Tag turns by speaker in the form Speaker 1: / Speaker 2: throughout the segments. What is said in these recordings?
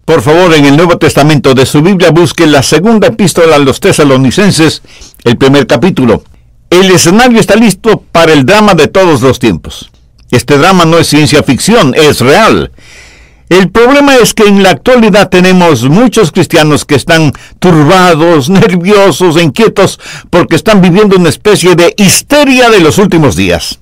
Speaker 1: Por favor, en el Nuevo Testamento de su Biblia busque la segunda epístola a los Tesalonicenses, el primer capítulo. El escenario está listo para el drama de todos los tiempos. Este drama no es ciencia ficción, es real. El problema es que en la actualidad tenemos muchos cristianos que están turbados, nerviosos e inquietos porque están viviendo una especie de histeria de los últimos días.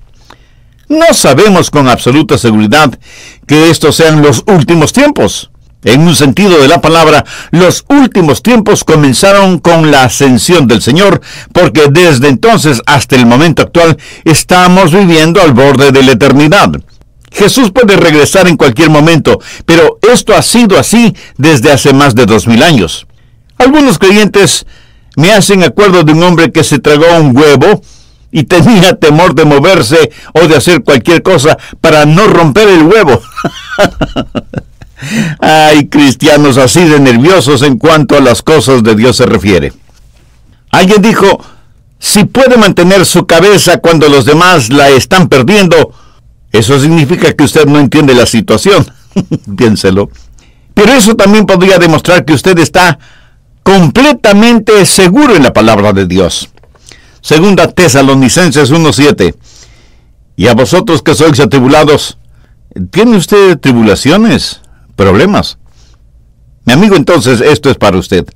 Speaker 1: No sabemos con absoluta seguridad que estos sean los últimos tiempos. En un sentido de la palabra, los últimos tiempos comenzaron con la ascensión del Señor, porque desde entonces hasta el momento actual estamos viviendo al borde de la eternidad. Jesús puede regresar en cualquier momento, pero esto ha sido así desde hace más de 2000 años. Algunos creyentes me hacen acuerdo de un hombre que se tragó un huevo y tenía temor de moverse o de hacer cualquier cosa para no romper el huevo. Hay cristianos así de nerviosos en cuanto a las cosas de Dios se refiere. Alguien dijo, si puede mantener su cabeza cuando los demás la están perdiendo, eso significa que usted no entiende la situación. Piénselo. Pero eso también podría demostrar que usted está completamente seguro en la palabra de Dios. Segunda Tesalonicenses 1:7. Y a vosotros que sois atribulados, ¿tiene usted tribulaciones? ¿Problemas? Mi amigo, entonces esto es para usted.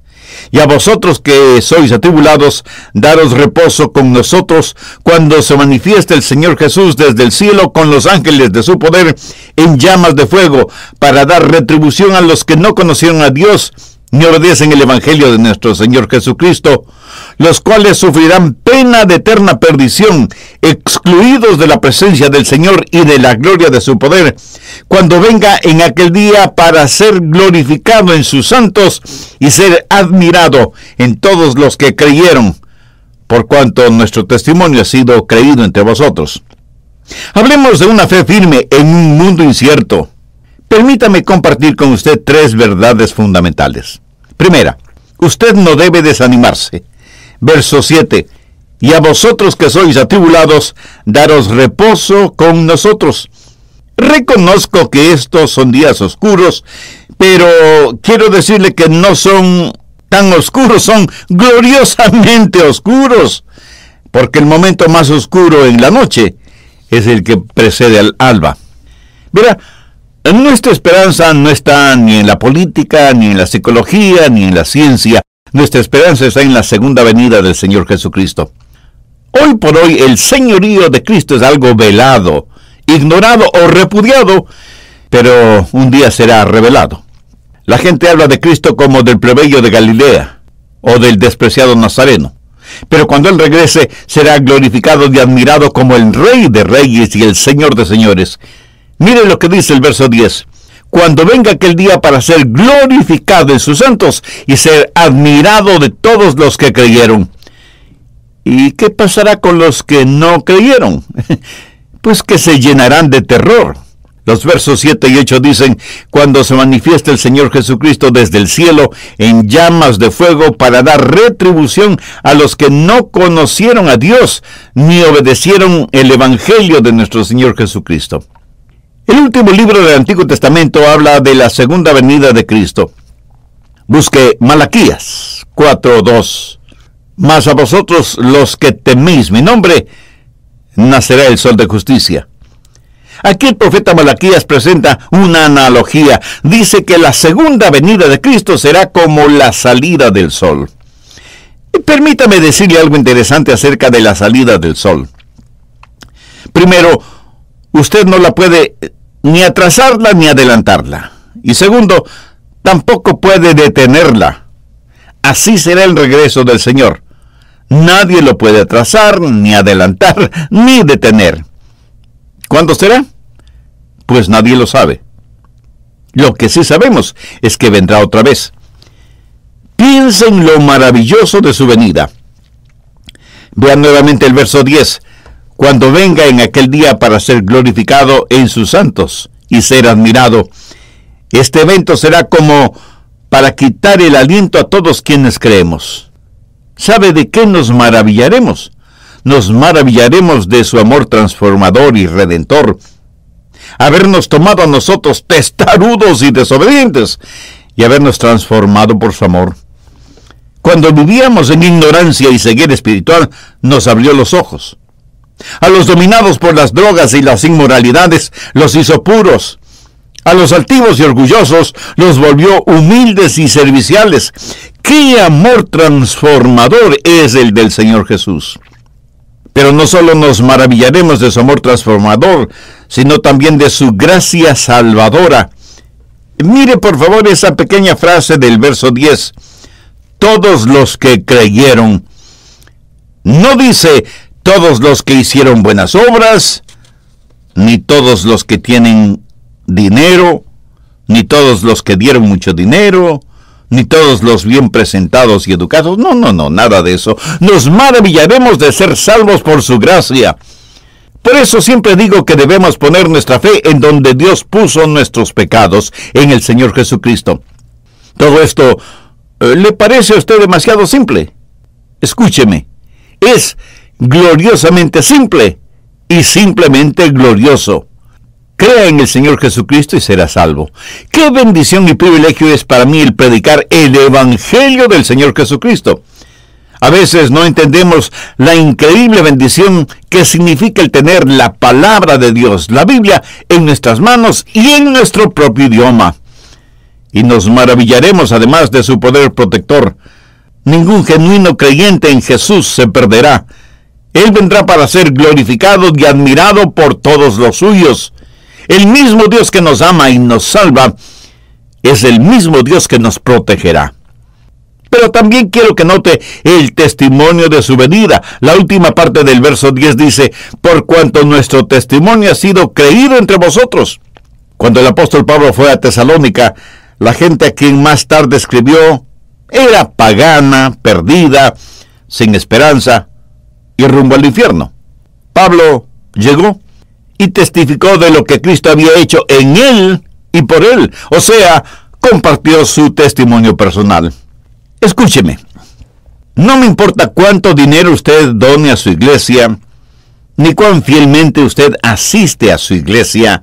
Speaker 1: Y a vosotros que sois atribulados, daros reposo con nosotros cuando se manifieste el Señor Jesús desde el cielo con los ángeles de su poder en llamas de fuego, para dar retribución a los que no conocieron a Dios ni obedecen el Evangelio de nuestro Señor Jesucristo, los cuales sufrirán pena de eterna perdición, excluidos de la presencia del Señor y de la gloria de su poder, cuando venga en aquel día para ser glorificado en sus santos y ser admirado en todos los que creyeron, por cuanto nuestro testimonio ha sido creído entre vosotros. Hablemos de una fe firme en un mundo incierto. Permítame compartir con usted 3 verdades fundamentales. Primera, usted no debe desanimarse. Verso 7. Y a vosotros que sois atribulados, daros reposo con nosotros. Reconozco que estos son días oscuros, pero quiero decirle que no son tan oscuros, son gloriosamente oscuros, porque el momento más oscuro en la noche es el que precede al alba. Verá, nuestra esperanza no está ni en la política, ni en la psicología, ni en la ciencia. Nuestra esperanza está en la segunda venida del Señor Jesucristo. Hoy por hoy el señorío de Cristo es algo velado, ignorado o repudiado, pero un día será revelado. La gente habla de Cristo como del plebeyo de Galilea o del despreciado Nazareno, pero cuando Él regrese será glorificado y admirado como el Rey de Reyes y el Señor de Señores. Mire lo que dice el verso 10. Cuando venga aquel día para ser glorificado en sus santos y ser admirado de todos los que creyeron. ¿Y qué pasará con los que no creyeron? Pues que se llenarán de terror. Los versos 7 y 8 dicen, cuando se manifieste el Señor Jesucristo desde el cielo en llamas de fuego para dar retribución a los que no conocieron a Dios ni obedecieron el Evangelio de nuestro Señor Jesucristo. El último libro del Antiguo Testamento habla de la segunda venida de Cristo. Busque Malaquías 4:2. Mas a vosotros los que teméis mi nombre, nacerá el sol de justicia. Aquí el profeta Malaquías presenta una analogía. Dice que la segunda venida de Cristo será como la salida del sol. Y permítame decirle algo interesante acerca de la salida del sol. Primero, usted no la puede ni atrasarla ni adelantarla. Y segundo, tampoco puede detenerla. Así será el regreso del Señor. Nadie lo puede atrasar, ni adelantar, ni detener. ¿Cuándo será? Pues nadie lo sabe. Lo que sí sabemos es que vendrá otra vez. Piensen lo maravilloso de su venida. Vean nuevamente el verso 10. Cuando venga en aquel día para ser glorificado en sus santos y ser admirado. Este evento será como para quitar el aliento a todos quienes creemos. ¿Sabe de qué nos maravillaremos? Nos maravillaremos de su amor transformador y redentor. Habernos tomado a nosotros testarudos y desobedientes y habernos transformado por su amor. Cuando vivíamos en ignorancia y ceguera espiritual, nos abrió los ojos. A los dominados por las drogas y las inmoralidades, los hizo puros. A los altivos y orgullosos, los volvió humildes y serviciales. ¡Qué amor transformador es el del Señor Jesús! Pero no solo nos maravillaremos de su amor transformador, sino también de su gracia salvadora. Mire por favor esa pequeña frase del verso 10. Todos los que creyeron. No dice todos los que hicieron buenas obras, ni todos los que tienen dinero, ni todos los que dieron mucho dinero, ni todos los bien presentados y educados. No, nada de eso. Nos maravillaremos de ser salvos por su gracia. Por eso siempre digo que debemos poner nuestra fe en donde Dios puso nuestros pecados, en el Señor Jesucristo. Todo esto, ¿le parece a usted demasiado simple? Escúcheme, es gloriosamente simple y simplemente glorioso. Crea en el Señor Jesucristo y será salvo. ¡Qué bendición y privilegio es para mí el predicar el Evangelio del Señor Jesucristo! A veces no entendemos la increíble bendición que significa el tener la palabra de Dios, la Biblia, en nuestras manos y en nuestro propio idioma. Y nos maravillaremos además de su poder protector. Ningún genuino creyente en Jesús se perderá. Él vendrá para ser glorificado y admirado por todos los suyos. El mismo Dios que nos ama y nos salva es el mismo Dios que nos protegerá. Pero también quiero que note el testimonio de su venida. La última parte del verso 10 dice, por cuanto nuestro testimonio ha sido creído entre vosotros. Cuando el apóstol Pablo fue a Tesalónica, la gente a quien más tarde escribió era pagana, perdida, sin esperanza y rumbo al infierno. Pablo llegó y testificó de lo que Cristo había hecho en él y por él. O sea, compartió su testimonio personal. Escúcheme, no me importa cuánto dinero usted done a su iglesia, ni cuán fielmente usted asiste a su iglesia,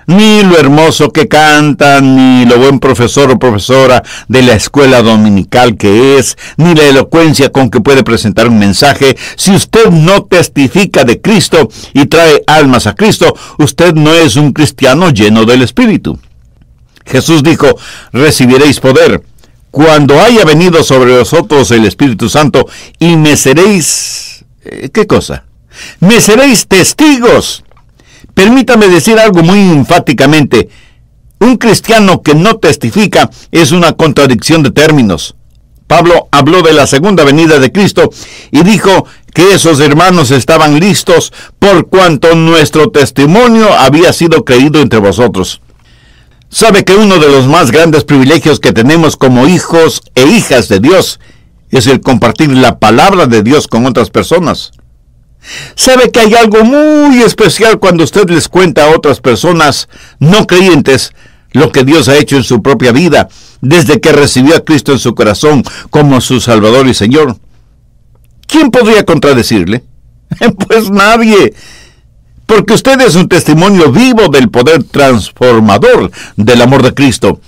Speaker 1: ni lo hermoso que canta, ni lo buen profesor o profesora de la escuela dominical que es, ni la elocuencia con que puede presentar un mensaje. Si usted no testifica de Cristo y trae almas a Cristo, usted no es un cristiano lleno del Espíritu. Jesús dijo, recibiréis poder cuando haya venido sobre vosotros el Espíritu Santo, y me seréis... ¿qué cosa? Me seréis testigos. Permítame decir algo muy enfáticamente. Un cristiano que no testifica es una contradicción de términos. Pablo habló de la segunda venida de Cristo y dijo que esos hermanos estaban listos por cuanto nuestro testimonio había sido creído entre vosotros. ¿Sabe que uno de los más grandes privilegios que tenemos como hijos e hijas de Dios es el compartir la palabra de Dios con otras personas? ¿Sabe que hay algo muy especial cuando usted les cuenta a otras personas no creyentes lo que Dios ha hecho en su propia vida desde que recibió a Cristo en su corazón como su Salvador y Señor? ¿Quién podría contradecirle? Pues nadie, porque usted es un testimonio vivo del poder transformador del amor de Cristo.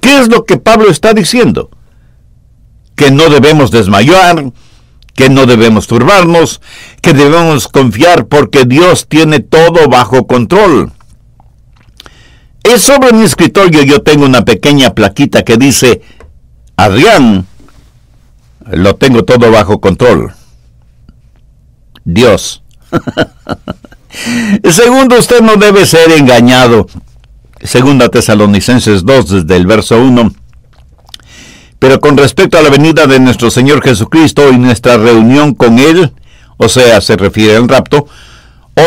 Speaker 1: ¿Qué es lo que Pablo está diciendo? Que no debemos desmayar, que no debemos turbarnos, que debemos confiar porque Dios tiene todo bajo control. Es sobre mi escritorio yo tengo una pequeña plaquita que dice, Adrián, lo tengo todo bajo control. Dios. Segundo, usted no debe ser engañado. Segunda Tesalonicenses 2, desde el verso 1. Pero con respecto a la venida de nuestro Señor Jesucristo y nuestra reunión con Él, o sea, se refiere al rapto,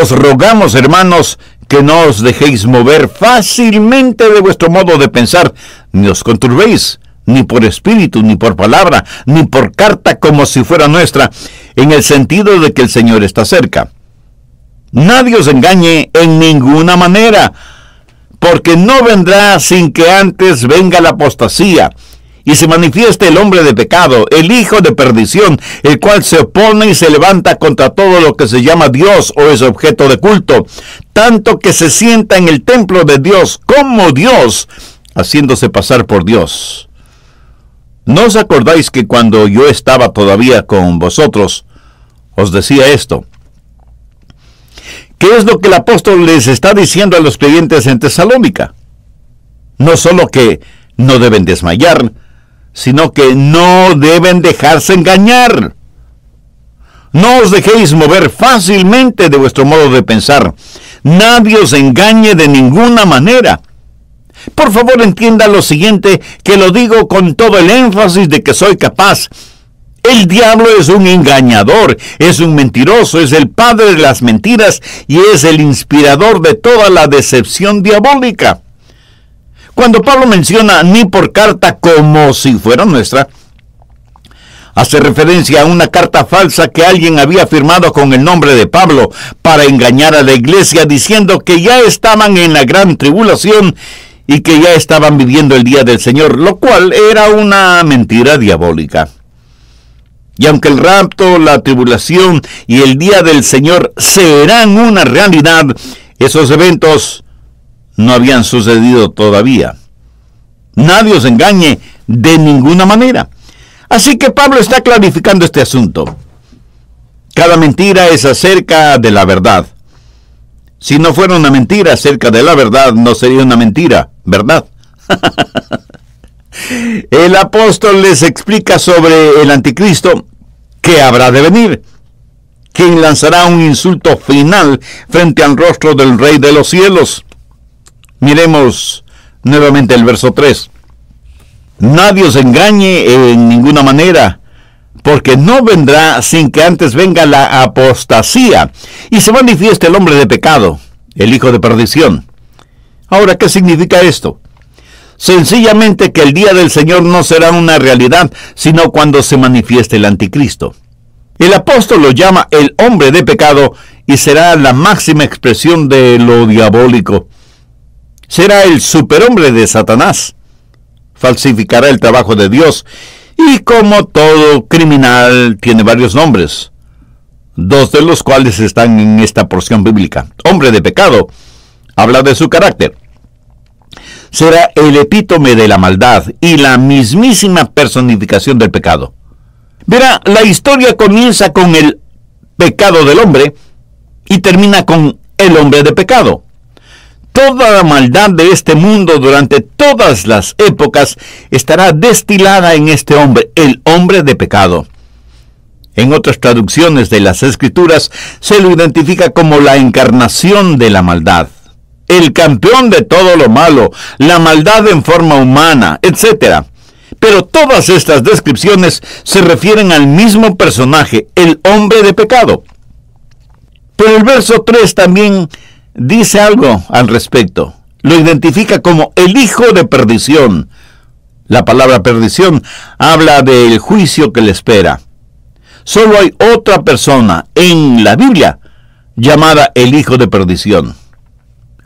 Speaker 1: os rogamos, hermanos, que no os dejéis mover fácilmente de vuestro modo de pensar, ni os conturbéis, ni por espíritu, ni por palabra, ni por carta como si fuera nuestra, en el sentido de que el Señor está cerca. Nadie os engañe en ninguna manera, porque no vendrá sin que antes venga la apostasía, y se manifieste el hombre de pecado, el hijo de perdición, el cual se opone y se levanta contra todo lo que se llama Dios o es objeto de culto, tanto que se sienta en el templo de Dios como Dios, haciéndose pasar por Dios. ¿No os acordáis que cuando yo estaba todavía con vosotros, os decía esto? ¿Qué es lo que el apóstol les está diciendo a los creyentes en Tesalónica? No solo que no deben desmayar, sino que no deben dejarse engañar. No os dejéis mover fácilmente de vuestro modo de pensar. Nadie os engañe de ninguna manera. Por favor, entienda lo siguiente, que lo digo con todo el énfasis de que soy capaz. El diablo es un engañador, es un mentiroso, es el padre de las mentiras y es el inspirador de toda la decepción diabólica. Cuando Pablo menciona ni por carta como si fuera nuestra, hace referencia a una carta falsa que alguien había firmado con el nombre de Pablo para engañar a la iglesia diciendo que ya estaban en la gran tribulación y que ya estaban viviendo el día del Señor, lo cual era una mentira diabólica. Y aunque el rapto, la tribulación y el día del Señor serán una realidad, esos eventos no habían sucedido todavía. Nadie os engañe de ninguna manera. Así que Pablo está clarificando este asunto. Cada mentira es acerca de la verdad. Si no fuera una mentira acerca de la verdad, no sería una mentira, ¿verdad? El apóstol les explica sobre el anticristo que habrá de venir, quien lanzará un insulto final frente al rostro del Rey de los cielos. Miremos nuevamente el verso 3. Nadie os engañe en ninguna manera, porque no vendrá sin que antes venga la apostasía y se manifieste el hombre de pecado, el hijo de perdición. Ahora, ¿qué significa esto? Sencillamente que el día del Señor no será una realidad, sino cuando se manifieste el anticristo. El apóstol lo llama el hombre de pecado y será la máxima expresión de lo diabólico. Será el superhombre de Satanás. Falsificará el trabajo de Dios y, como todo criminal, tiene varios nombres, dos de los cuales están en esta porción bíblica. Hombre de pecado habla de su carácter. Será el epítome de la maldad y la mismísima personificación del pecado. Verá, la historia comienza con el pecado del hombre y termina con el hombre de pecado. Toda la maldad de este mundo durante todas las épocas estará destilada en este hombre, el hombre de pecado. En otras traducciones de las Escrituras se lo identifica como la encarnación de la maldad, el campeón de todo lo malo, la maldad en forma humana, etc. Pero todas estas descripciones se refieren al mismo personaje, el hombre de pecado. Pero el verso 3 también dice algo al respecto. Lo identifica como el hijo de perdición. La palabra perdición habla del juicio que le espera. Solo hay otra persona en la Biblia llamada el hijo de perdición: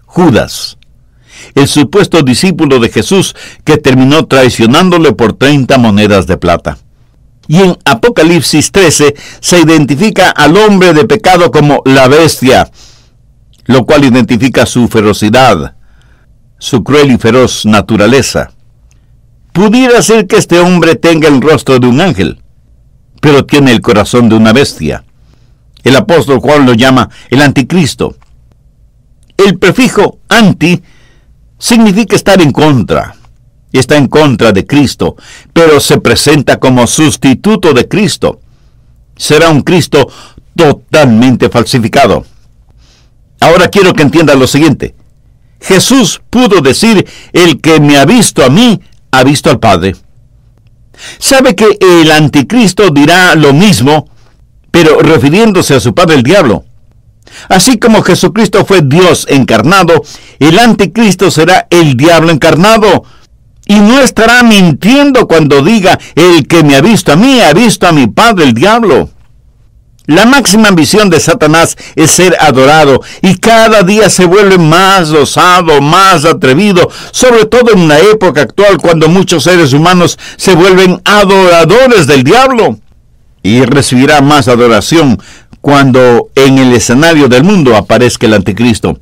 Speaker 1: Judas, el supuesto discípulo de Jesús que terminó traicionándole por 30 monedas de plata. Y en Apocalipsis 13 se identifica al hombre de pecado como la bestia, lo cual identifica su ferocidad, su cruel y feroz naturaleza. Pudiera ser que este hombre tenga el rostro de un ángel, pero tiene el corazón de una bestia. El apóstol Juan lo llama el anticristo. El prefijo anti significa estar en contra. Está en contra de Cristo, pero se presenta como sustituto de Cristo. Será un Cristo totalmente falsificado. Ahora quiero que entiendan lo siguiente. Jesús pudo decir: el que me ha visto a mí, ha visto al Padre. Sabe que el anticristo dirá lo mismo, pero refiriéndose a su padre el diablo. Así como Jesucristo fue Dios encarnado, el anticristo será el diablo encarnado. Y no estará mintiendo cuando diga: el que me ha visto a mí, ha visto a mi padre el diablo. La máxima ambición de Satanás es ser adorado, y cada día se vuelve más osado, más atrevido, sobre todo en la época actual cuando muchos seres humanos se vuelven adoradores del diablo. Y recibirá más adoración cuando en el escenario del mundo aparezca el anticristo.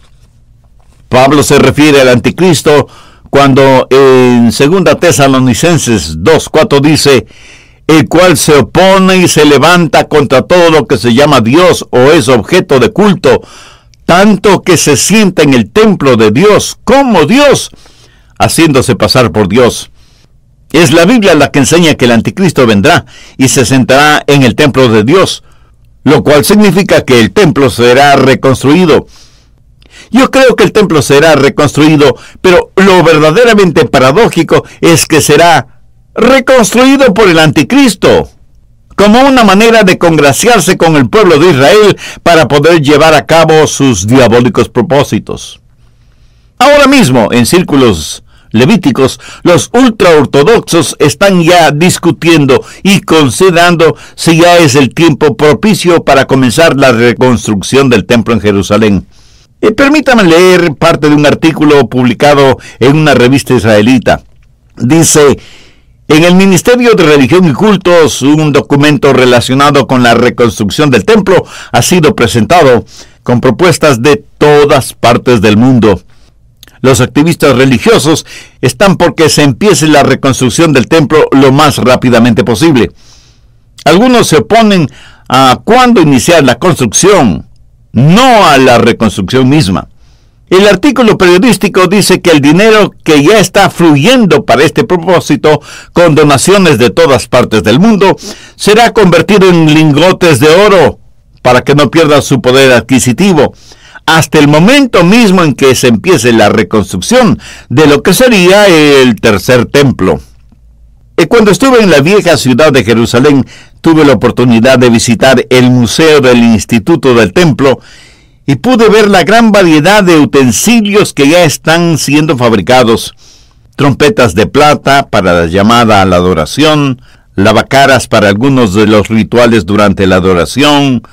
Speaker 1: Pablo se refiere al anticristo cuando en 2 Tesalonicenses 2:4 dice, el cual se opone y se levanta contra todo lo que se llama Dios o es objeto de culto, tanto que se sienta en el templo de Dios como Dios, haciéndose pasar por Dios. Es la Biblia la que enseña que el anticristo vendrá y se sentará en el templo de Dios, lo cual significa que el templo será reconstruido. Yo creo que el templo será reconstruido, pero lo verdaderamente paradójico es que será reconstruido por el anticristo, como una manera de congraciarse con el pueblo de Israel para poder llevar a cabo sus diabólicos propósitos. Ahora mismo, en círculos levíticos, los ultraortodoxos están ya discutiendo y considerando si ya es el tiempo propicio para comenzar la reconstrucción del templo en Jerusalén. Permítame leer parte de un artículo publicado en una revista israelita. Dice: en el Ministerio de Religión y Cultos, un documento relacionado con la reconstrucción del templo ha sido presentado con propuestas de todas partes del mundo. Los activistas religiosos están por que se empiece la reconstrucción del templo lo más rápidamente posible. Algunos se oponen a cuándo iniciar la construcción, no a la reconstrucción misma. El artículo periodístico dice que el dinero que ya está fluyendo para este propósito, con donaciones de todas partes del mundo, será convertido en lingotes de oro para que no pierda su poder adquisitivo, hasta el momento mismo en que se empiece la reconstrucción de lo que sería el tercer templo. Cuando estuve en la vieja ciudad de Jerusalén, tuve la oportunidad de visitar el Museo del Instituto del Templo y pude ver la gran variedad de utensilios que ya están siendo fabricados. Trompetas de plata para la llamada a la adoración, lavacaras para algunos de los rituales durante la adoración,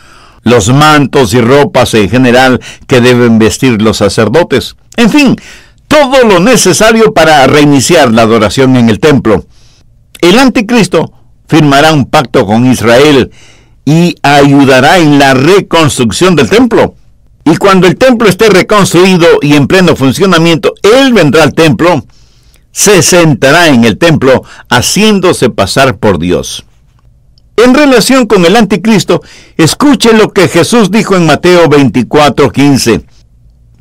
Speaker 1: los mantos y ropas en general que deben vestir los sacerdotes. En fin, todo lo necesario para reiniciar la adoración en el templo. El anticristo firmará un pacto con Israel y ayudará en la reconstrucción del templo. Y cuando el templo esté reconstruido y en pleno funcionamiento, él vendrá al templo, se sentará en el templo, haciéndose pasar por Dios. En relación con el anticristo, escuche lo que Jesús dijo en Mateo 24:15.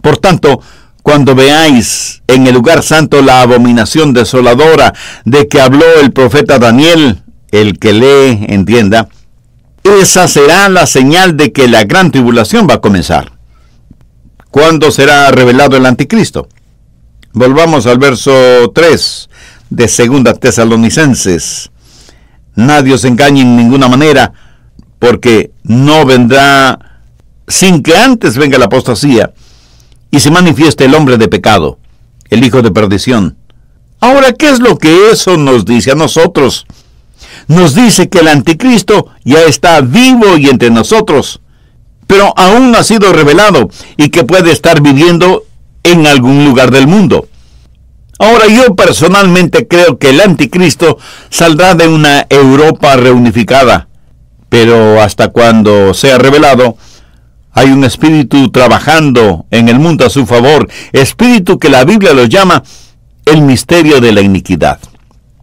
Speaker 1: Por tanto, cuando veáis en el lugar santo la abominación desoladora de que habló el profeta Daniel, el que lee, entienda, esa será la señal de que la gran tribulación va a comenzar. ¿Cuándo será revelado el anticristo? Volvamos al verso 3 de 2 Tesalonicenses. Nadie os engañe en ninguna manera, porque no vendrá sin que antes venga la apostasía y se manifieste el hombre de pecado, el hijo de perdición. Ahora, ¿qué es lo que eso nos dice a nosotros? Nos dice que el anticristo ya está vivo y entre nosotros, pero aún no ha sido revelado y que puede estar viviendo en algún lugar del mundo. Ahora, yo personalmente creo que el anticristo saldrá de una Europa reunificada, pero hasta cuando sea revelado, hay un espíritu trabajando en el mundo a su favor, espíritu que la Biblia lo llama el misterio de la iniquidad.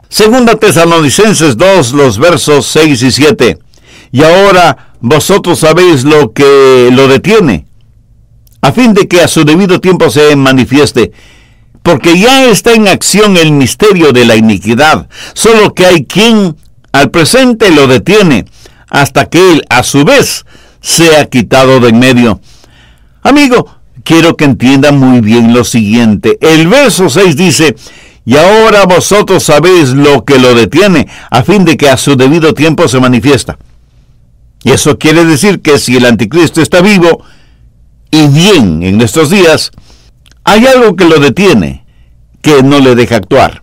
Speaker 1: 2 Tesalonicenses 2, los versos 6 y 7. Y ahora vosotros sabéis lo que lo detiene, a fin de que a su debido tiempo se manifieste, porque ya está en acción el misterio de la iniquidad, solo que hay quien al presente lo detiene, hasta que él a su vez sea quitado de en medio. Amigo, quiero que entienda muy bien lo siguiente. El verso 6 dice: y ahora vosotros sabéis lo que lo detiene, a fin de que a su debido tiempo se manifiesta. Y eso quiere decir que si el anticristo está vivo y bien en nuestros días, hay algo que lo detiene, que no le deja actuar.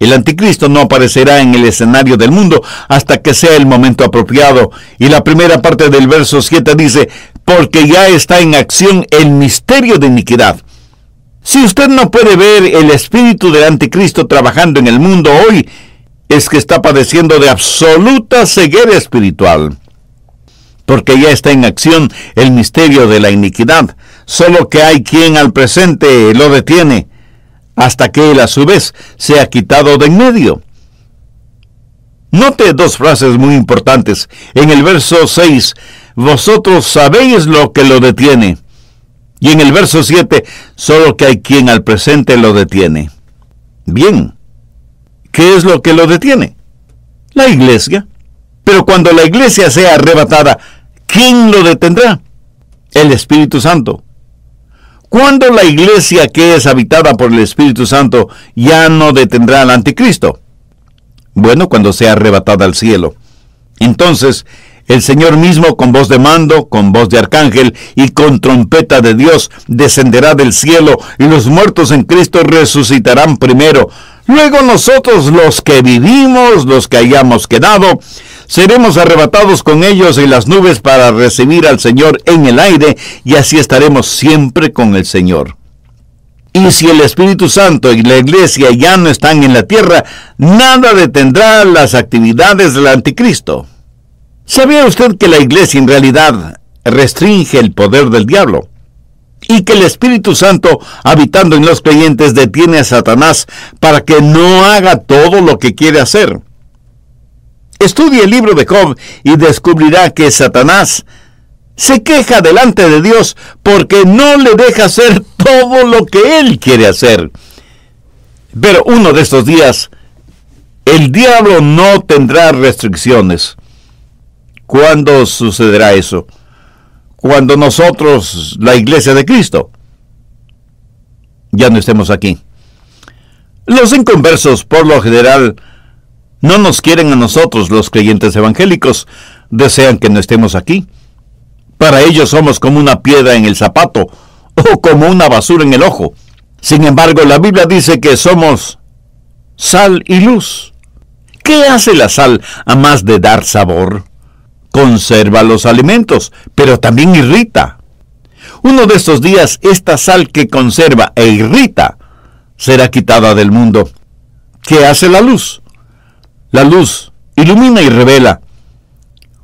Speaker 1: El anticristo no aparecerá en el escenario del mundo hasta que sea el momento apropiado. Y la primera parte del verso 7 dice: porque ya está en acción el misterio de iniquidad. Si usted no puede ver el espíritu del anticristo trabajando en el mundo hoy, es que está padeciendo de absoluta ceguera espiritual. Porque ya está en acción el misterio de la iniquidad, solo que hay quien al presente lo detiene, hasta que él a su vez sea quitado de en medio. Note dos frases muy importantes. En el verso 6, vosotros sabéis lo que lo detiene. Y en el verso 7, solo que hay quien al presente lo detiene. Bien, ¿qué es lo que lo detiene? La iglesia. Pero cuando la iglesia sea arrebatada, ¿quién lo detendrá? El Espíritu Santo. ¿Cuándo la iglesia que es habitada por el Espíritu Santo ya no detendrá al anticristo? Bueno, cuando sea arrebatada al cielo. Entonces, el Señor mismo, con voz de mando, con voz de arcángel y con trompeta de Dios, descenderá del cielo, y los muertos en Cristo resucitarán primero. Luego nosotros, los que vivimos, los que hayamos quedado, seremos arrebatados con ellos en las nubes para recibir al Señor en el aire, y así estaremos siempre con el Señor. Y si el Espíritu Santo y la iglesia ya no están en la tierra, nada detendrá las actividades del anticristo. ¿Sabía usted que la iglesia en realidad restringe el poder del diablo? Y que el Espíritu Santo, habitando en los creyentes, detiene a Satanás para que no haga todo lo que quiere hacer. Estudie el libro de Job y descubrirá que Satanás se queja delante de Dios porque no le deja hacer todo lo que él quiere hacer. Pero uno de estos días, el diablo no tendrá restricciones. ¿Cuándo sucederá eso? Cuando nosotros, la iglesia de Cristo, ya no estemos aquí. Los inconversos, por lo general, no nos quieren a nosotros, los creyentes evangélicos. Desean que no estemos aquí. Para ellos somos como una piedra en el zapato o como una basura en el ojo. Sin embargo, la Biblia dice que somos sal y luz. ¿Qué hace la sal a más de dar sabor? Conserva los alimentos, pero también irrita. Uno de estos días, esta sal que conserva e irrita será quitada del mundo. ¿Qué hace la luz? La luz ilumina y revela.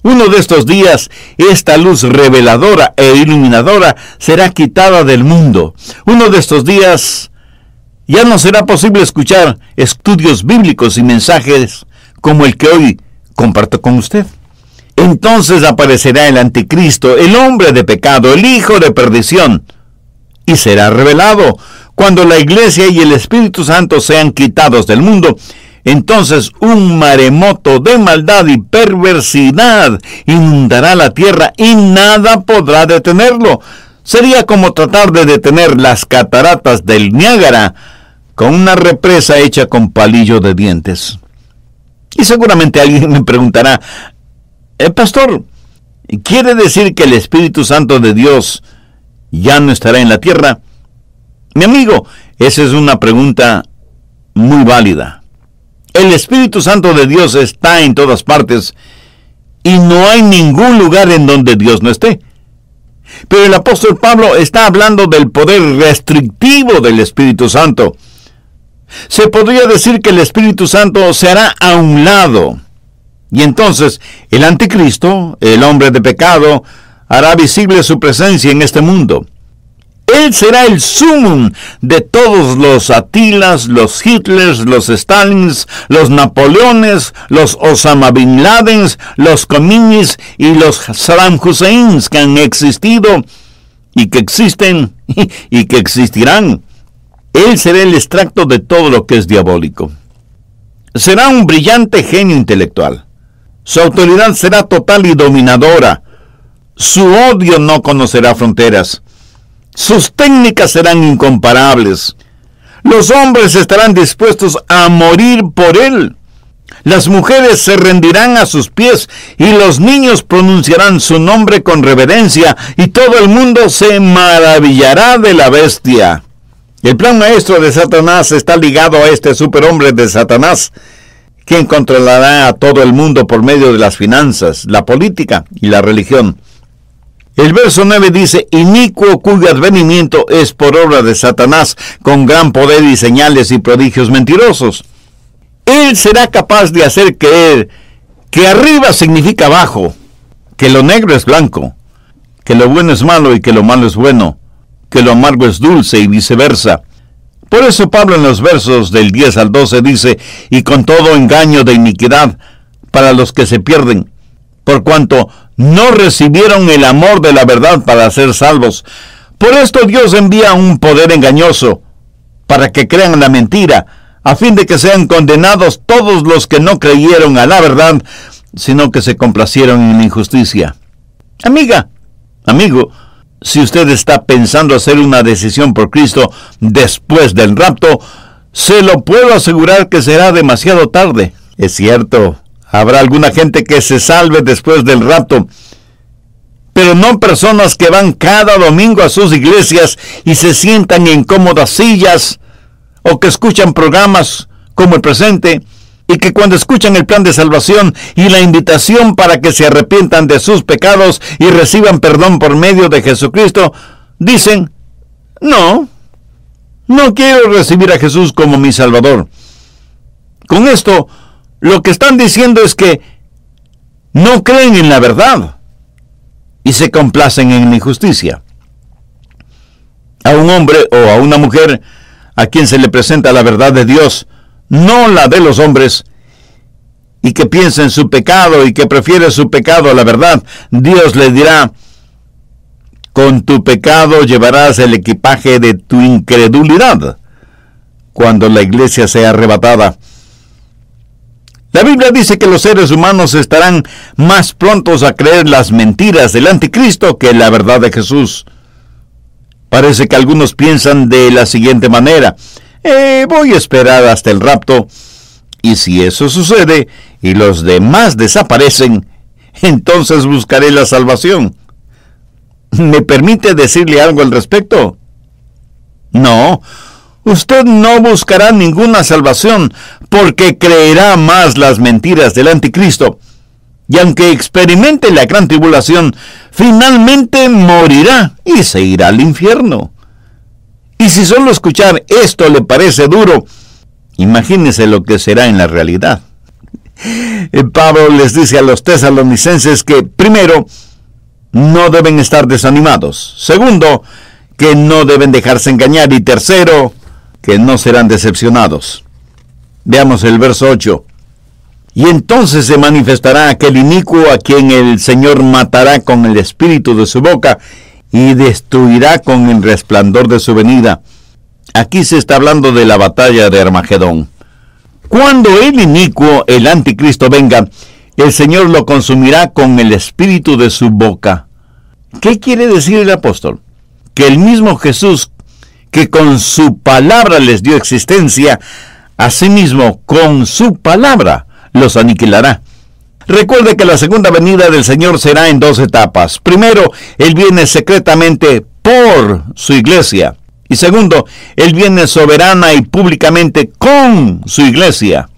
Speaker 1: Uno de estos días, esta luz reveladora e iluminadora será quitada del mundo. Uno de estos días, ya no será posible escuchar estudios bíblicos y mensajes como el que hoy comparto con usted. Entonces aparecerá el anticristo, el hombre de pecado, el hijo de perdición, y será revelado. Cuando la iglesia y el Espíritu Santo sean quitados del mundo, entonces un maremoto de maldad y perversidad inundará la tierra y nada podrá detenerlo. Sería como tratar de detener las cataratas del Niágara con una represa hecha con palillo de dientes. Y seguramente alguien me preguntará, pastor, ¿quiere decir que el Espíritu Santo de Dios ya no estará en la tierra? Mi amigo, esa es una pregunta muy válida. El Espíritu Santo de Dios está en todas partes y no hay ningún lugar en donde Dios no esté. Pero el apóstol Pablo está hablando del poder restrictivo del Espíritu Santo. Se podría decir que el Espíritu Santo se hará a un lado. Y entonces el anticristo, el hombre de pecado, hará visible su presencia en este mundo. Él será el sumum de todos los Atilas, los Hitlers, los Stalins, los Napoleones, los Osama Bin Ladens, los Khomeini's y los Saddam Husseins que han existido y que existen y que existirán. Él será el extracto de todo lo que es diabólico. Será un brillante genio intelectual. Su autoridad será total y dominadora. Su odio no conocerá fronteras. Sus técnicas serán incomparables. Los hombres estarán dispuestos a morir por él. Las mujeres se rendirán a sus pies y los niños pronunciarán su nombre con reverencia y todo el mundo se maravillará de la bestia. El plan maestro de Satanás está ligado a este superhombre de Satanás, quien controlará a todo el mundo por medio de las finanzas, la política y la religión. El verso 9 dice, inicuo cuyo advenimiento es por obra de Satanás, con gran poder y señales y prodigios mentirosos. Él será capaz de hacer creer que arriba significa abajo, que lo negro es blanco, que lo bueno es malo y que lo malo es bueno, que lo amargo es dulce y viceversa. Por eso Pablo en los versos del 10 al 12 dice: y con todo engaño de iniquidad para los que se pierden, por cuanto no recibieron el amor de la verdad para ser salvos. Por esto Dios envía un poder engañoso, para que crean la mentira, a fin de que sean condenados todos los que no creyeron a la verdad, sino que se complacieron en la injusticia. Amiga, amigo, si usted está pensando hacer una decisión por Cristo después del rapto, se lo puedo asegurar que será demasiado tarde. Es cierto, habrá alguna gente que se salve después del rapto, pero no personas que van cada domingo a sus iglesias y se sientan en cómodas sillas, o que escuchan programas como el presente, y que cuando escuchan el plan de salvación y la invitación para que se arrepientan de sus pecados y reciban perdón por medio de Jesucristo, dicen: no quiero recibir a Jesús como mi Salvador. Con esto, lo que están diciendo es que no creen en la verdad y se complacen en la injusticia. A un hombre o a una mujer a quien se le presenta la verdad de Dios, no la de los hombres, y que piensa en su pecado y que prefiere su pecado a la verdad, Dios le dirá: con tu pecado llevarás el equipaje de tu incredulidad cuando la iglesia sea arrebatada. La Biblia dice que los seres humanos estarán más prontos a creer las mentiras del anticristo que la verdad de Jesús. Parece que algunos piensan de la siguiente manera: voy a esperar hasta el rapto, y si eso sucede y los demás desaparecen, entonces buscaré la salvación. ¿Me permite decirle algo al respecto? No, usted no buscará ninguna salvación, porque creerá más las mentiras del anticristo, y aunque experimente la gran tribulación, finalmente morirá y se irá al infierno. Y si solo escuchar esto le parece duro, imagínese lo que será en la realidad. Pablo les dice a los tesalonicenses que, primero, no deben estar desanimados; segundo, que no deben dejarse engañar; y tercero, que no serán decepcionados. Veamos el verso 8. Y entonces se manifestará aquel inicuo a quien el Señor matará con el espíritu de su boca y destruirá con el resplandor de su venida. Aquí se está hablando de la batalla de Armagedón. Cuando el inicuo, el anticristo, venga, el Señor lo consumirá con el espíritu de su boca. ¿Qué quiere decir el apóstol? Que el mismo Jesús, que con su palabra les dio existencia, asimismo con su palabra los aniquilará. Recuerde que la segunda venida del Señor será en dos etapas. Primero, Él viene secretamente por su iglesia. Y segundo, Él viene soberana y públicamente con su iglesia.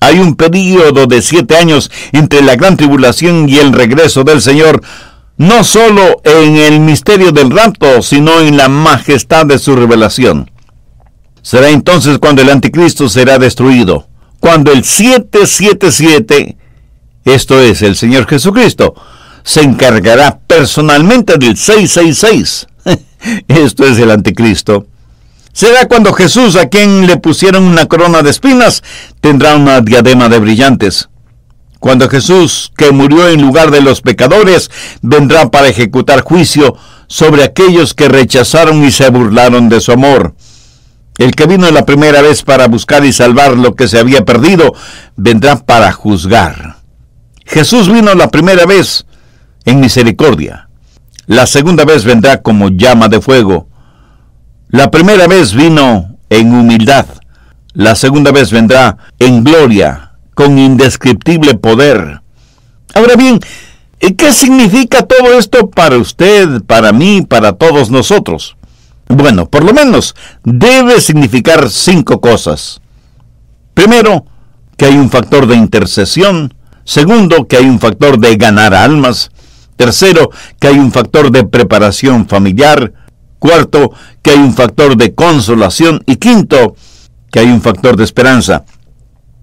Speaker 1: Hay un período de 7 años entre la gran tribulación y el regreso del Señor, no solo en el misterio del rapto, sino en la majestad de su revelación. Será entonces cuando el anticristo será destruido, cuando el 777, esto es, el Señor Jesucristo, se encargará personalmente del 666. Esto es el anticristo. Será cuando Jesús, a quien le pusieron una corona de espinas, tendrá una diadema de brillantes. Cuando Jesús, que murió en lugar de los pecadores, vendrá para ejecutar juicio sobre aquellos que rechazaron y se burlaron de su amor. El que vino la primera vez para buscar y salvar lo que se había perdido, vendrá para juzgar. Jesús vino la primera vez en misericordia. La segunda vez vendrá como llama de fuego. La primera vez vino en humildad. La segunda vez vendrá en gloria, con indescriptible poder. Ahora bien, ¿qué significa todo esto para usted, para mí, para todos nosotros? Bueno, por lo menos debe significar 5 cosas. Primero, que hay un factor de intercesión. Segundo, que hay un factor de ganar almas. Tercero, que hay un factor de preparación familiar. Cuarto, que hay un factor de consolación. Y quinto, que hay un factor de esperanza.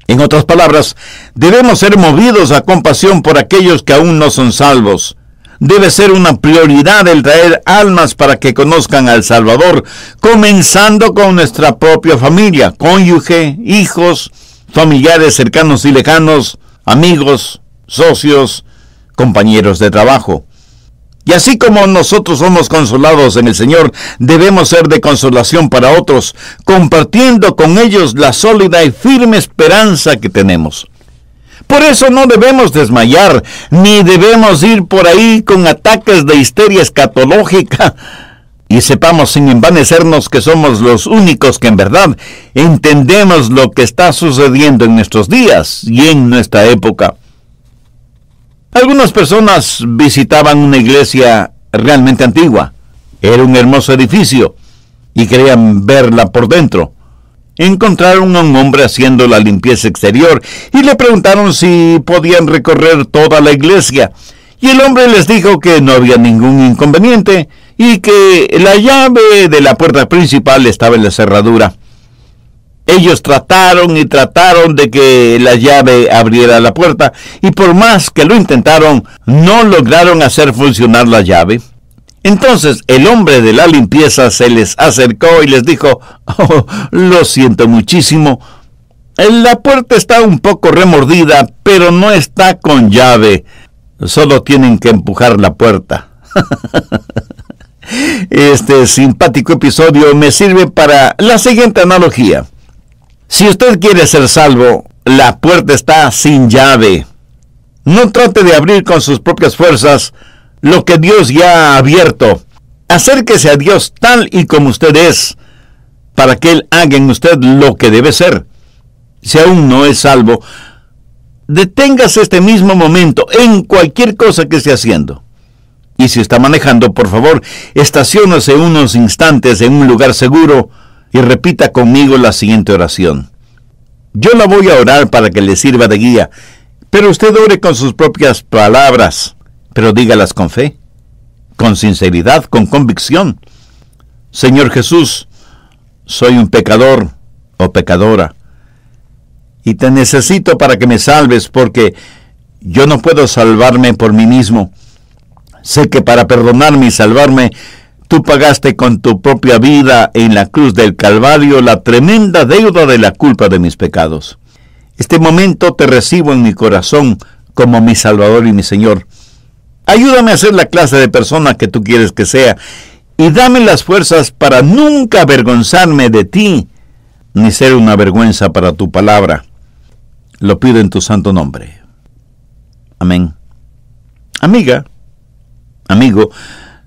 Speaker 1: En otras palabras, debemos ser movidos a compasión por aquellos que aún no son salvos. Debe ser una prioridad el traer almas para que conozcan al Salvador, comenzando con nuestra propia familia, cónyuge, hijos, familiares cercanos y lejanos, amigos, socios, compañeros de trabajo. Y así como nosotros somos consolados en el Señor, debemos ser de consolación para otros, compartiendo con ellos la sólida y firme esperanza que tenemos. Por eso no debemos desmayar, ni debemos ir por ahí con ataques de histeria escatológica. Y sepamos sin envanecernos que somos los únicos que en verdad entendemos lo que está sucediendo en nuestros días y en nuestra época. Algunas personas visitaban una iglesia realmente antigua. Era un hermoso edificio y querían verla por dentro. Encontraron a un hombre haciendo la limpieza exterior y le preguntaron si podían recorrer toda la iglesia. Y el hombre les dijo que no había ningún inconveniente y que la llave de la puerta principal estaba en la cerradura. Ellos trataron y trataron de que la llave abriera la puerta y por más que lo intentaron, no lograron hacer funcionar la llave. Entonces el hombre de la limpieza se les acercó y les dijo: "Oh, lo siento muchísimo. La puerta está un poco remordida, pero no está con llave. Solo tienen que empujar la puerta." Este simpático episodio me sirve para la siguiente analogía. Si usted quiere ser salvo, la puerta está sin llave. No trate de abrir con sus propias fuerzas lo que Dios ya ha abierto. Acérquese a Dios tal y como usted es, para que Él haga en usted lo que debe ser. Si aún no es salvo, deténgase este mismo momento en cualquier cosa que esté haciendo. Y si está manejando, por favor, estaciónese unos instantes en un lugar seguro y repita conmigo la siguiente oración. Yo la voy a orar para que le sirva de guía, pero usted ore con sus propias palabras, pero dígalas con fe, con sinceridad, con convicción. Señor Jesús, soy un pecador o pecadora, y te necesito para que me salves, porque yo no puedo salvarme por mí mismo. Sé que para perdonarme y salvarme, tú pagaste con tu propia vida en la cruz del Calvario la tremenda deuda de la culpa de mis pecados. Este momento te recibo en mi corazón como mi Salvador y mi Señor. Ayúdame a ser la clase de persona que tú quieres que sea y dame las fuerzas para nunca avergonzarme de ti, ni ser una vergüenza para tu palabra. Lo pido en tu santo nombre. Amén. Amiga, amigo,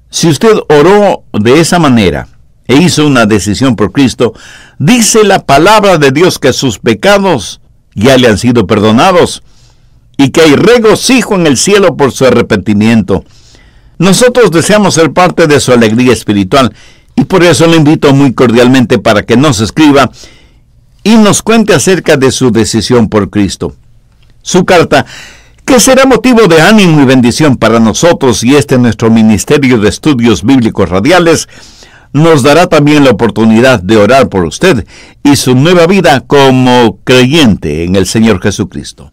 Speaker 1: si usted oró de esa manera e hizo una decisión por Cristo, dice la palabra de Dios que sus pecados ya le han sido perdonados y que hay regocijo en el cielo por su arrepentimiento. Nosotros deseamos ser parte de su alegría espiritual y por eso le invito muy cordialmente para que nos escriba y nos cuente acerca de su decisión por Cristo. Su carta, que será motivo de ánimo y bendición para nosotros y nuestro Ministerio de Estudios Bíblicos Radiales, nos dará también la oportunidad de orar por usted y su nueva vida como creyente en el Señor Jesucristo.